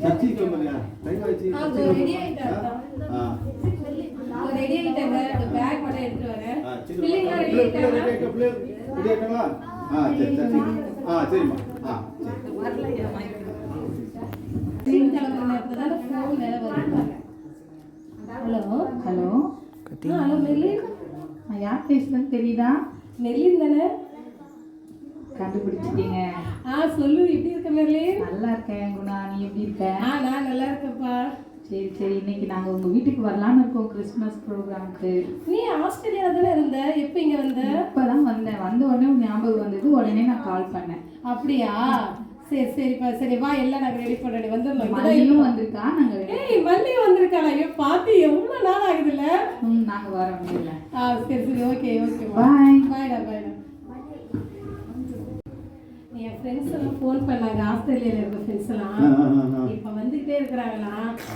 Sachi கம்பரியா time ஆயிடுச்சு. Ready ஆயிட்டாங்க. Ready ஆயிட்டாங்க. அந்த பேக் மட்டும் எடுத்து வரேன். பிள்ளைங்க ரெடி ஆயிட்டாங்க. ரெடி ஆயிட்டாங்களா? சரி சரி. சரிம்மா. சரி. வரலையா மைக். சிங் கிளம்புற நேரத்துல தான் ஃபோன் மேல வருது. Hello hello hello Merlin. யார் பேசுறதுன்னு தெரியுதா? மெர்லின் தானே? கண்டுபிடிச்சிட்டீங்க. சொல்லு, எப்படி இருக்க மெர்லின்? நல்லா இருக்கேன் குணா, நீ எப்படி இருக்க? நான் நல்லா இருக்கேன்ப்பா. சரி சரி, இன்னைக்கு நாங்கள் உங்கள் வீட்டுக்கு வரலான்னு இருக்கோம் கிறிஸ்மஸ் ப்ரோக்ராமுக்கு. நீ ஆஸ்திரேலியாவில் தானே இருந்த? எப்போ இங்கே வந்த? இப்போ தான் வந்தேன். வந்த உடனே உன் ஞாபகம் வந்தது, உடனே நான் கால் பண்ணேன். அப்படியா? சரி சரிப்பா, சரி வா, எல்லாம் நாங்கள் ரெடி பண்ணுறேன். வந்துடணும். மல்லியும் வந்திருக்கா? நாங்கள் மல்லியும் வந்திருக்காளா? ஐயோ பார்த்து எவ்வளோ நாள் ஆகுதுல்ல. நாங்கள் வரோம். இல்லை சரி சரி, ஓகே ஓகே, பாய். பாய்டா பாய்டா. என் ஃப்ரெண்ட்ஸ் எல்லாம் ஃபோன் பண்ணாங்க, ஆஸ்திரேலியாவில் இருக்க ஃப்ரெண்ட்ஸ் எல்லாம். இப்போ வந்துகிட்டே இருக்கிறாங்களா?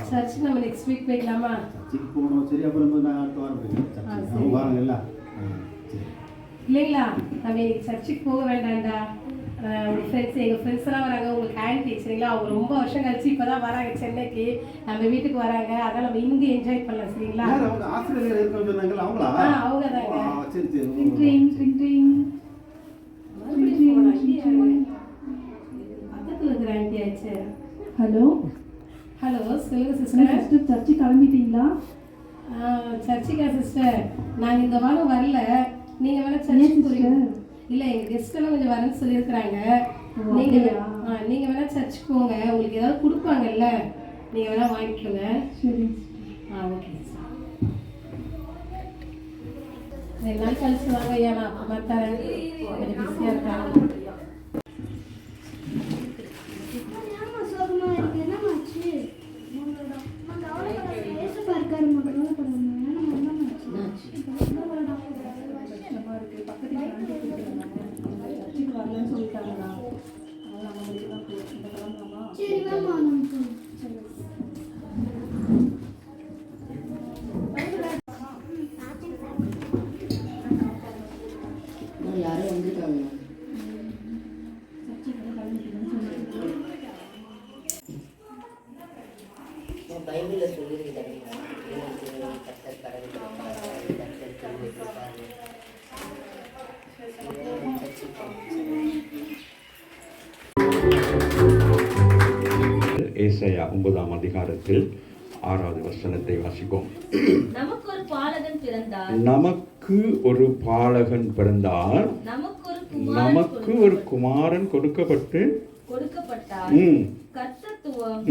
சர்ச் நம்ம நெக்ஸ்ட் வீக் போய்க்கலாமா? சர்ச்சுக்கு போகணும். சரி, அப்புறம் நான் அடுத்த வாரம் போய்க்கிறேன். வாரங்கள்ல இல்லைங்களா? நம்ம இன்னைக்கு சர்ச்சுக்கு போக வேண்டாம்டா. உங்கள் ஃப்ரெண்ட்ஸ், எங்கள் ஃப்ரெண்ட்ஸ் எல்லாம் வராங்க. உங்களுக்கு ஆன்டி சரிங்களா? அவங்க ரொம்ப வருஷம் கழிச்சு இப்போ தான் வராங்க சென்னைக்கு, நம்ம வீட்டுக்கு வராங்க. அதனால் நம்ம இங்கே என்ஜாய் பண்ணலாம் சரிங்களா? அவங்க ஆஸ்திரேலியாவில் இருக்கணும்னு சொன்னாங்களா? அவங்களா? அவங்க தாங்க. சரி சரி. பக்கத்தில் இருக்கிற ஆன்டி ஆச்சு. ஹலோ ஹலோ, சொல்லுங்க சிஸ்டர். சிஸ்டர் சர்ச்சு கிளம்பிட்டீங்களா? சர்ச்சுக்கா சிஸ்டர்? நாங்கள் இந்த வாரம் வரல. நீங்கள் வேணா சர்ச்சுக்கு போறீங்க? இல்லை, எங்கள் கெஸ்ட் எல்லாம் கொஞ்சம் வரேன்னு சொல்லியிருக்கிறாங்க. நீங்கள் வேணா சர்ச்சுக்கு போங்க. உங்களுக்கு ஏதாவது கொடுப்பாங்கல்ல, நீங்கள் வேணா வாங்கிக்கோங்க. சரி. Okay sir. 2 நாள் கழிச்சு வாங்க ஐயா, நான் அப்புறமா தரேன். கொஞ்சம் பிஸியாக இருக்காங்க. யாரும் வந்துருக்காங்க. பைபிள்ல சொல்லியிருக்காங்க, கர்த்தர் கடவுள் ஏசாயா 9ஆம் அதிகாரத்தில் 6வது வசனத்தை வாசிப்போம். நமக்கு ஒரு பாலகன் பிறந்தார், நமக்கு ஒரு பாலகன் பிறந்தார், நமக்கு ஒரு குமாரன் கொடுக்கப்பட்டார். கர்த்தத்துவம்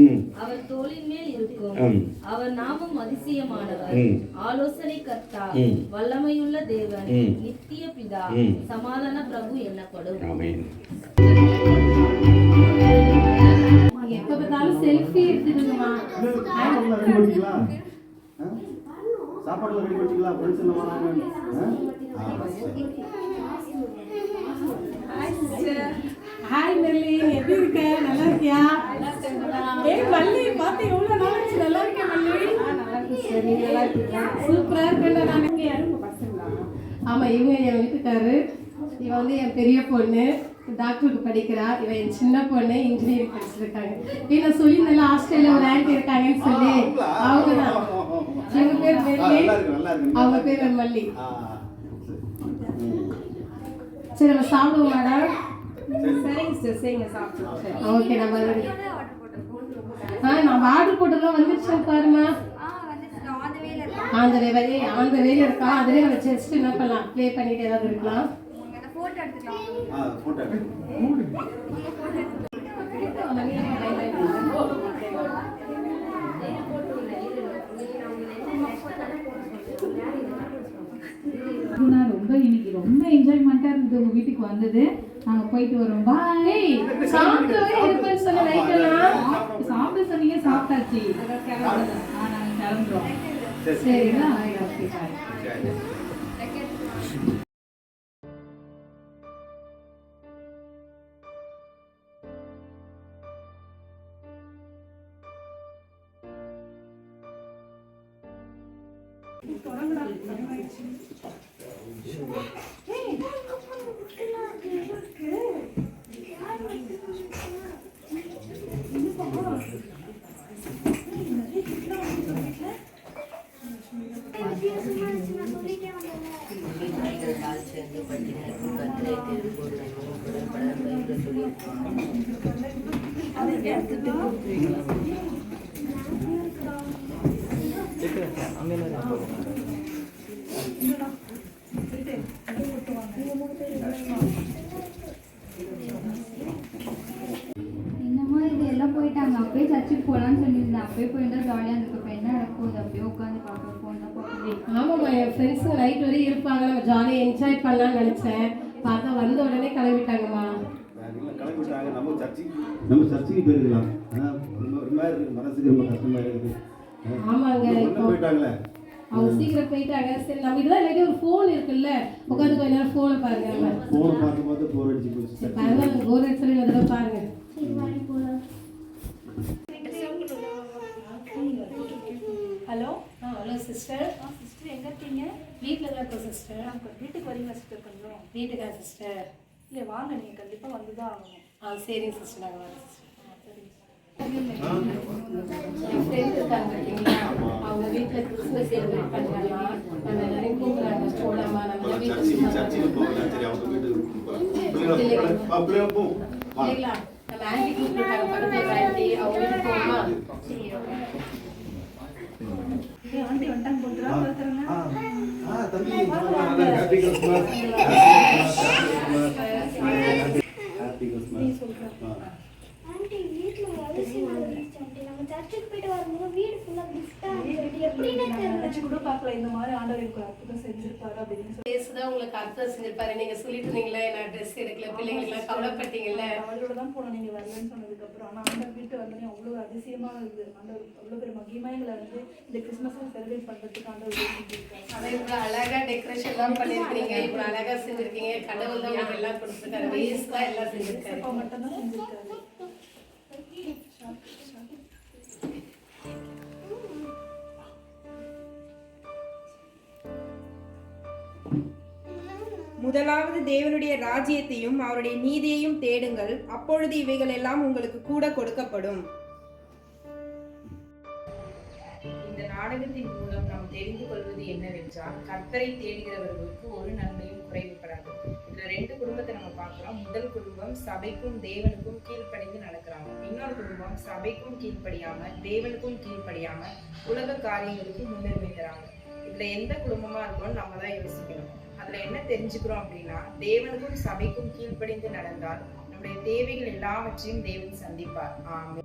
அவர் தோளின் மேல் இருக்கும். அவர் நாமம் அதிசயமானவர், ஆலோசனை கர்த்தா, வல்லமையுள்ள தேவன், நித்திய பிதா, சமாதான பிரபு என்னப்படும். ஆமென். எப்ப பார்த்தாலும் செல்ஃபி எடுத்துக்கணுமா? சாப்பாடுலாம் ரெடி பண்ணிட்டீங்களா? ஃப்ரெண்ட்ஸ் எல்லாம் வராங்க. ஹாய் மெர்லின், எப்படி இருக்க? நல்லா இருக்கியா? மல்லி பார்த்து எவ்வளோ நாள் ஆச்சு. நல்லா இருக்கேன் மல்லி. நல்லா இருக்கீங்க? சூப்பராக இருக்கேன். நான் இங்கே யாரும் பசங்களா? ஆமாம், இவங்க என் வீட்டுக்காரு. இவன் வந்து என் பெரிய பொண்ணு, டாக்டருக்கு படிக்கிறா. இவன் என் சின்ன பொண்ணு, இன்ஜினியரிங் படிச்சிருக்காங்க. நான் சொல்லியிருந்தேன் ஆஸ்திரேலியா ஒரு ஆன்டி இருக்காங்கன்னு சொல்லி. அவங்க தான். எங்க பேர் மெர்லின், அவங்க பேர் மல்லி. சரி, நம்ம சாப்பிடுவோம் மேடம். சரிங்க சார், சரிங்க சாப்பிடுவோம். ஓகே, நம்ம நம்ம ஆர்டர் போட்டதெல்லாம் வந்துருச்சு பாருமா. அந்த வேலை இருக்கா? அதுவே நம்ம ஜஸ்ட் என்ன பண்ணலாம், ப்ளே பண்ணிட்டு ஏதாவது இருக்கலாம். இன்னைக்கு ரொம்ப என்ஜாய்மெண்டா இருந்தது உங்க வீட்டுக்கு வந்தது. நாங்க போயிட்டு வரோம். பாய். சாப்பிட சொன்னீங்க, சாப்பிட்டாச்சு. நாங்க கிளம்புறோம். சரிங்களா? ஓகே, பாய். சேர்ந்து பட்டினருக்கும் கத்தரை தேடும்போது உடன்பட பைபிள் சொல்லியிருக்கோம். என்னமோ இது எல்லாம் போயிட்டாங்க. அப்படியே சர்ச்சுக்கு போகலான்னு சொல்லியிருந்தேன். அப்படியே போயிருந்தா ஜாலியாக இருந்துருக்கு. இப்போ என்ன நடக்குது? அப்படியே உட்காந்து பார்க்க ஃபோன் தான் பார்க்குறேன். ஆமாம்மா, என் ஃப்ரெண்ட்ஸுங்க நைட் வரையும் இருப்பாங்க, நம்ம ஜாலியாக என்ஜாய் பண்ணலாம்னு நினச்சேன். பார்த்தா வந்த உடனே கிளம்பிட்டாங்கம்மா. கிளம்பிட்டாங்க. நம்ம சர்ச்சுக்கு போயிருக்கலாம். ஒரு மாதிரி இருக்கு, மனசுக்கு ரொம்ப கஷ்டமா இருக்குது. ஆமாங்க, இப்போ போயிட்டாங்களே, அவங்க சீக்கிரம் போயிட்டாங்க. சரி, நம்ம இதெல்லாம் இல்லாட்டி ஒரு ஃபோன் இருக்குல்ல, உட்காந்து கொஞ்ச நேரம் ஃபோனை பாருங்க. நம்ம ஃபோனை பார்த்து பார்த்து போர் அடிச்சு போச்சு. பாருங்க, போர் அடிச்சு ஒரு தடவை பாருங்க. Hello hello sister. சிஸ்டர் எங்கே இருக்கீங்க? வீட்டில் தான் இருக்கோம் சிஸ்டர். வீட்டுக்கு வரீங்களா சிஸ்டர்? கொஞ்சம் வீட்டுக்கா சிஸ்டர்? இல்லை வாங்க, நீங்கள் கண்டிப்பாக வந்து தான் ஆகணும். சரிங்க சிஸ்டர், நாங்கள் வரோம் சிஸ்டர். சரிங்க. என் ஃப்ரெண்ட் இருக்காங்க பார்த்தீங்களா, அவங்க வீட்டில் கிறிஸ்மஸ் செலிப்ரேட் பண்ணுறாங்க. நம்ம எல்லாரையும் கூப்பிட்றாங்க, போகலாமா? நம்ம சர்ச்சுக்கு போகலாம். சரி, அவங்க வீட்டுக்கு போ. இல்லைங்களா, நம்ம ஆண்டி கூப்பிட்டுருக்காங்க, பக்கத்தில் ஆண்டி, அவங்க வீட்டுக்கு போகலாமா? ஆண்டி வந்துட்டாங்க போட்டுறா ஒருத்தருங்க. தம்பி, happy Christmas. Happy Christmas. Aunty வீட்ல அதிசயம் நடந்துச்சு ஆண்டி. நம்ம சர்ச்சுக்கு போயிட்டு வரும்போது வீடு ஃபுல்லா கிஃப்டா இருந்துச்சு. எப்படின்னு தெரியல. நினைச்சு கூட பார்க்கல இந்த மாதிரி ஆண்டவர் எனக்கு ஒரு அற்புதம் செஞ்சிருப்பாரு அப்படின்னு சொல்லி. பேசுதான் உங்களுக்கு அர்த்தம் செஞ்சிருப்பாரு. நீங்க சொல்லிட்டு இருந்தீங்களே, நான் ட்ரெஸ் எடுக்கல, பிள்ளைங்களுக்குலாம் கவலைப்பட்டீங்கல்ல. அவளோட தான் போனோம் நீங்கள் வரலன்னு சொன்னதுக்கு அப்புறம். ஆனால் ஆண்டவர் வீட்டு வந்தோடனே அவ்வளோ அதிசயமா இருக்குது. ஆண்டவர் அவ்வளோ பெரிய மகிமைகளை வந்து இந்த கிறிஸ்மஸை செலிப்ரேட் பண்ணுறதுக்கு ஆண்டவர் செஞ்சிருக்காரு. அதை இவ்வளோ அழகா டெக்கரேஷன்லாம் பண்ணியிருக்கீங்க, இவ்வளோ அழகா செஞ்சிருக்கீங்க. கடவுள் தான் உங்களுக்கு எல்லாம் கொடுத்துருக்காரு. வேஸ்ட் தான் எல்லாம் செஞ்சிருக்காரு. அப்பா மட்டும்தான் செஞ்சிருக்காரு. முதலாவது தேவனுடைய ராஜ்யத்தையும் அவருடைய நீதியையும் தேடுங்கள், அப்பொழுது இவைகள் எல்லாம் உங்களுக்கு கூட கொடுக்கப்படும். இந்த நாடகத்தின் மூலம் நாம் தெரிந்து கொள்வது என்னவென்றால், கர்த்தரை தேடுகிறவர்களுக்கு ஒரு நன்மையும் குறைவுபடாது. இதுல 2 குடும்பத்தை நம்ம பார்க்கிறோம். முதல் குடும்பம் சபைக்கும் தேவனுக்கும் கீழ்ப்படிந்து நடக்கிறாங்க. இன்னொரு குடும்பம் சபைக்கும் கீழ்ப்படியாம தேவனுக்கும் கீழ்ப்படியாம உலக காரியங்களுக்கு முன்னுரிமை தராங்க. இதுல எந்த குடும்பமா இருக்கும்னு நம்ம தான் யோசிக்கணும். அதுல என்ன தெரிஞ்சுக்கிறோம் அப்படின்னா, தேவனுக்கும் சபைக்கும் கீழ்ப்படிந்து நடந்தால் நம்முடைய தேவைகள் எல்லாவற்றையும் தேவன் சந்திப்பார். ஆமென்.